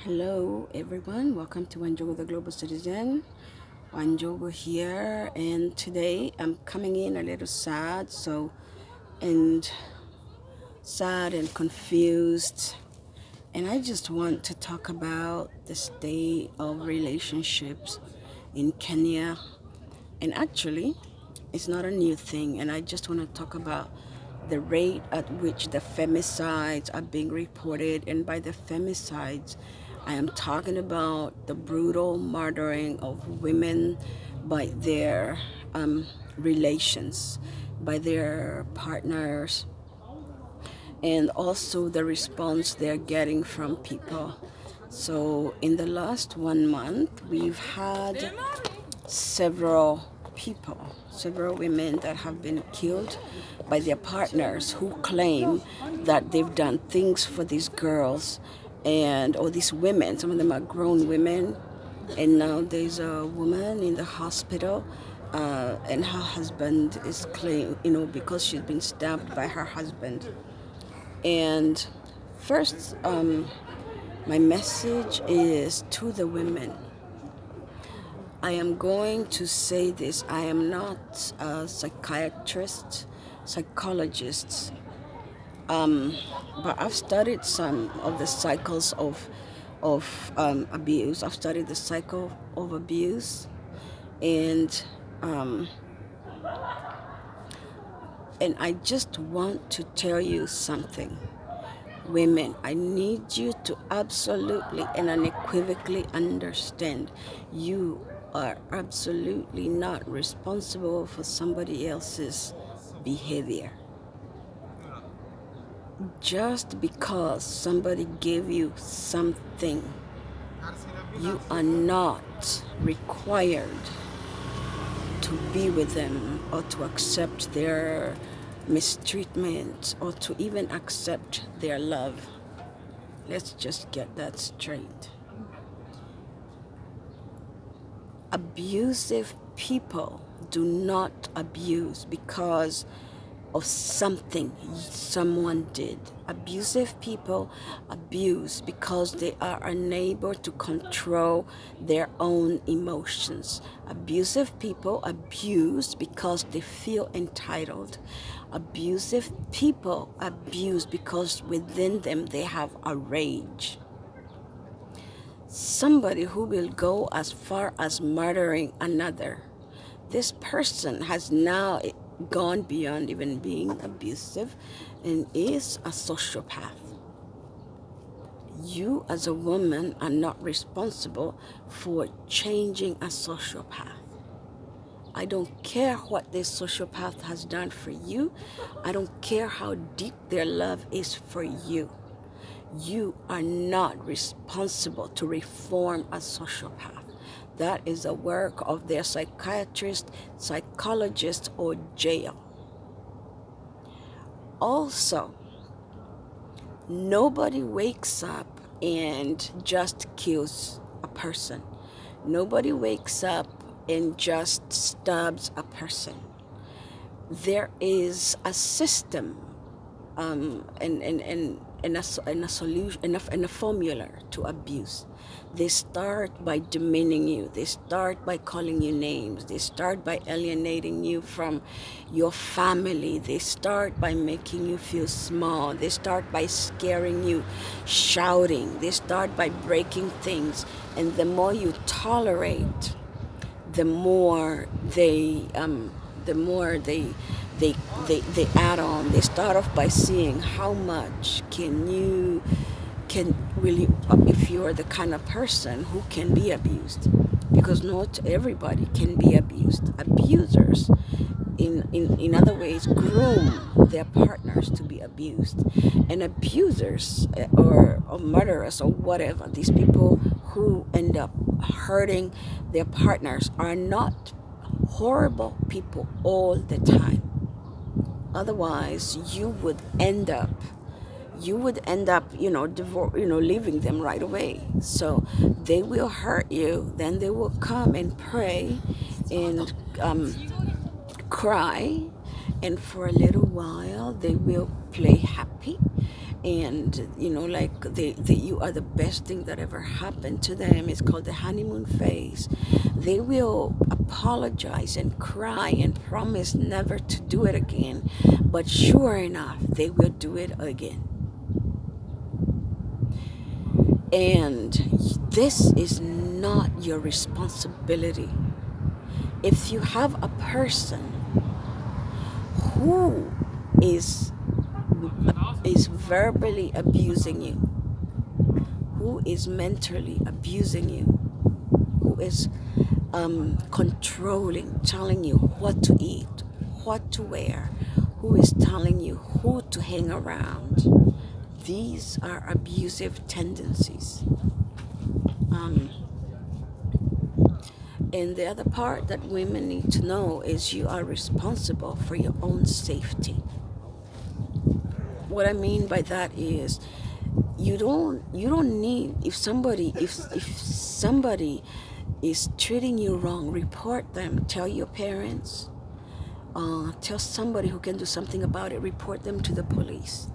Hello, everyone. Welcome to Wanjogo the Global Citizen. Wanjogo here, and today I'm coming in a little sad, and sad and confused. And I just want to talk about the state of relationships in Kenya. And actually, it's not a new thing. And I just want to talk about the rate at which the femicides are being reported. And by the femicides, I am talking about the brutal murdering of women by their relations, by their partners, and also the response they're getting from people. So, in the last 1 month, we've had several people, several women that have been killed by their partners who claim that they've done things for these girls or these women. Some of them are grown women, and now there's a woman in the hospital, and her husband is claimed, because she's been stabbed by her husband. And first, my message is to the women. I am going to say this. I am not a psychiatrist, psychologist, but I've studied some of the cycles of abuse. I've studied the cycle of abuse, and um, and I just want to tell you something. Women, I need you to absolutely and unequivocally understand you are absolutely not responsible for somebody else's behavior. Just because somebody gave you something, you are not required to be with them or to accept their mistreatment or to even accept their love. Let's just get that straight. Abusive people do not abuse because of something someone did. Abusive people abuse because they are unable to control their own emotions. Abusive people abuse because they feel entitled. Abusive people abuse because within them they have a rage. Somebody who will go as far as murdering another. This person has now gone beyond even being abusive and is a sociopath. You as a woman are not responsible for changing a sociopath. I don't care what this sociopath has done for you. I don't care how deep their love is for you. You are not responsible to reform a sociopath. That is the work of their psychiatrist, psychologist, or jail. Also, nobody wakes up and just kills a person. Nobody wakes up and just stabs a person. There is a system and a solution and a formula to abuse. They start by demeaning you. They start by calling you names. They start by alienating you from your family. They start by making you feel small. They start by scaring you, shouting. They start by breaking things. And the more you tolerate, the more they they add on. They start off by seeing how much can really, if you're the kind of person who can be abused, because not everybody can be abused. Abusers in other ways groom their partners to be abused, and abusers or murderers or whatever, these people who end up hurting their partners are not horrible people all the time. Otherwise, you would end up leaving them right away. So they will hurt you, then they will come and pray and cry, and for a little while they will play happy, and like you are the best thing that ever happened to them. It's called the honeymoon phase. They will apologize and cry and promise never to do it again, but sure enough they will do it again. And this is not your responsibility. If you have a person who is verbally abusing you, who is mentally abusing you, who is controlling, telling you what to eat, what to wear, who is telling you who to hang around, these are abusive tendencies. And the other part that women need to know is you are responsible for your own safety. What I mean by that is you don't need, if somebody is treating you wrong, report them. Tell your parents, tell somebody who can do something about it. Report them to the police.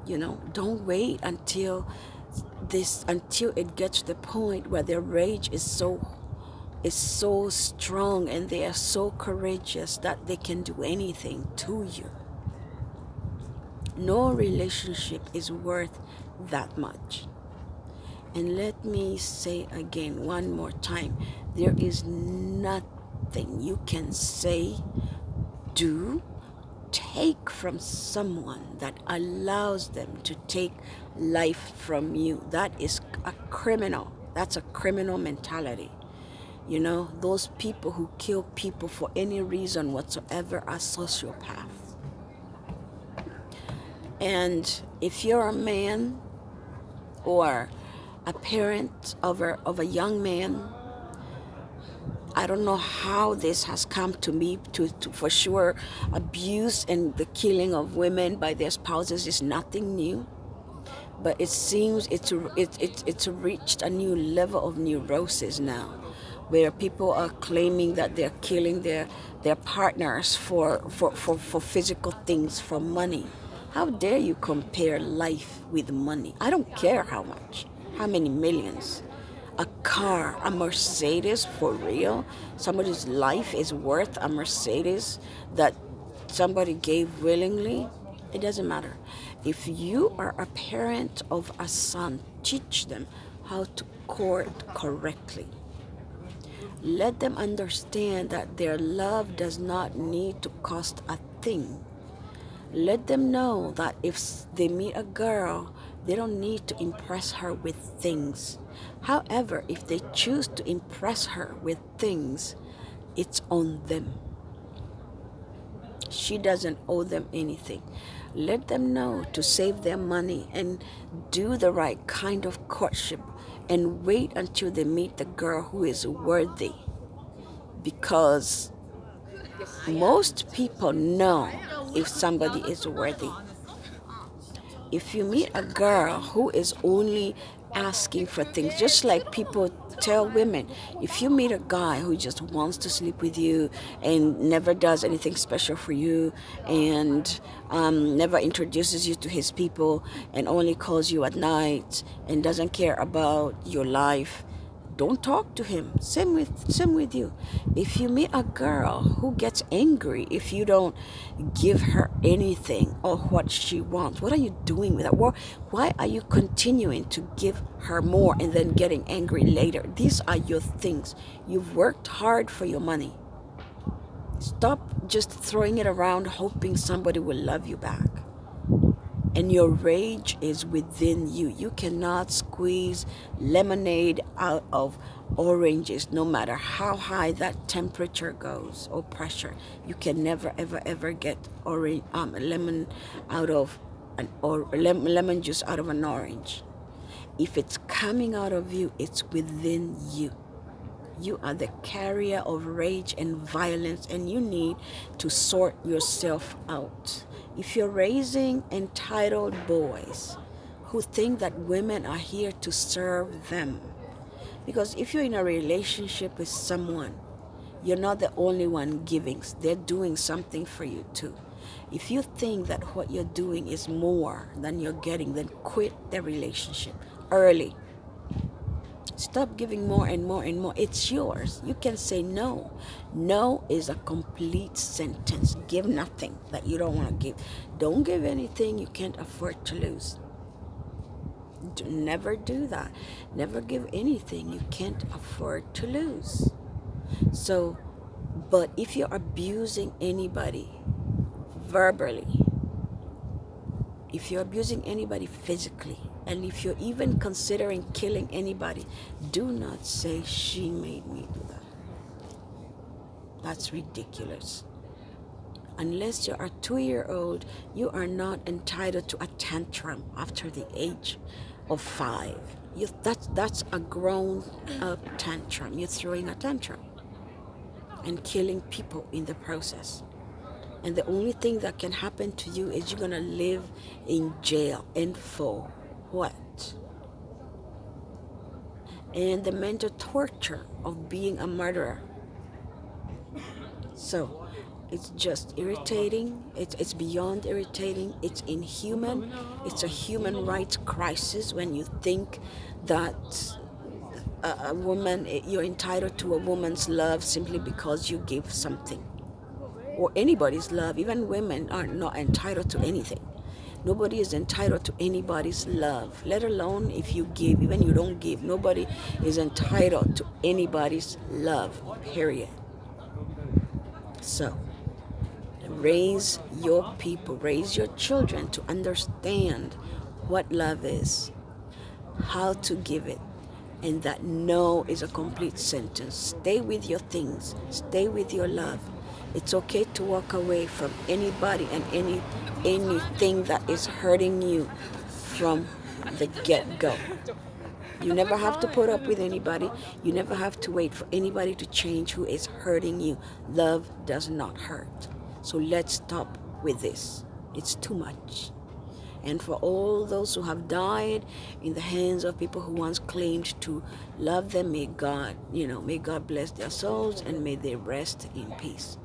Don't wait until it gets to the point where their rage is so strong and they are so courageous that they can do anything to you. No relationship is worth that much. And let me say again one more time, there is nothing you can say, do, take from someone that allows them to take life from you. That is a criminal. That's a criminal mentality. Those people who kill people for any reason whatsoever are sociopaths. And if you're a man or a parent of a young man, I don't know how this has come to me. To for sure, abuse and the killing of women by their spouses is nothing new, but it seems it's reached a new level of neurosis now, where people are claiming that they're killing their partners for physical things, for money. How dare you compare life with money? I don't care how much, how many millions. A car, a Mercedes, for real? Somebody's life is worth a Mercedes that somebody gave willingly? It doesn't matter. If you are a parent of a son, teach them how to court correctly. Let them understand that their love does not need to cost a thing. Let them know that if they meet a girl, they don't need to impress her with things. However, if they choose to impress her with things, it's on them. She doesn't owe them anything. Let them know to save their money and do the right kind of courtship and wait until they meet the girl who is worthy. Because most people know if somebody is worthy. If you meet a girl who is only asking for things, just like people tell women, if you meet a guy who just wants to sleep with you and never does anything special for you and never introduces you to his people and only calls you at night and doesn't care about your life, don't talk to him. Same with you. If you meet a girl who gets angry if you don't give her anything or what she wants, what are you doing with that? Why are you continuing to give her more and then getting angry later? These are your things. You've worked hard for your money. Stop just throwing it around hoping somebody will love you back. And your rage is within you. You cannot squeeze lemonade out of oranges, no matter how high that temperature goes or pressure. You can never, ever get lemon out of lemon juice out of an orange. If it's coming out of you, it's within you. You are the carrier of rage and violence, and you need to sort yourself out. If you're raising entitled boys who think that women are here to serve them, because if you're in a relationship with someone, you're not the only one giving. They're doing something for you too. If you think that what you're doing is more than you're getting, then quit the relationship early. Stop giving more and more and more. It's yours. You can say no. No is a complete sentence. Give nothing that you don't want to give. Don't give anything you can't afford to lose. Never do that. Never give anything you can't afford to lose. So, but if you're abusing anybody verbally, if you're abusing anybody physically, and if you're even considering killing anybody, do not say, she made me do that. That's ridiculous. Unless you're a 2-year-old, you are not entitled to a tantrum after the age of 5. That's a grown up tantrum. You're throwing a tantrum and killing people in the process. And the only thing that can happen to you is you're going to live in jail. And for what? And the mental torture of being a murderer. So it's just irritating. It's beyond irritating. It's inhuman. It's a human rights crisis when you think that a woman, you're entitled to a woman's love simply because you give something. Or anybody's love. Even women are not entitled to anything. Nobody is entitled to anybody's love, let alone if you give. Even you don't give, nobody is entitled to anybody's love, period. So, raise your people, raise your children to understand what love is, how to give it, and that no is a complete sentence. Stay with your things, stay with your love. It's okay to walk away from anybody and anything that is hurting you from the get-go. You never have to put up with anybody. You never have to wait for anybody to change who is hurting you. Love does not hurt. So let's stop with this. It's too much. And for all those who have died in the hands of people who once claimed to love them, may God bless their souls and may they rest in peace.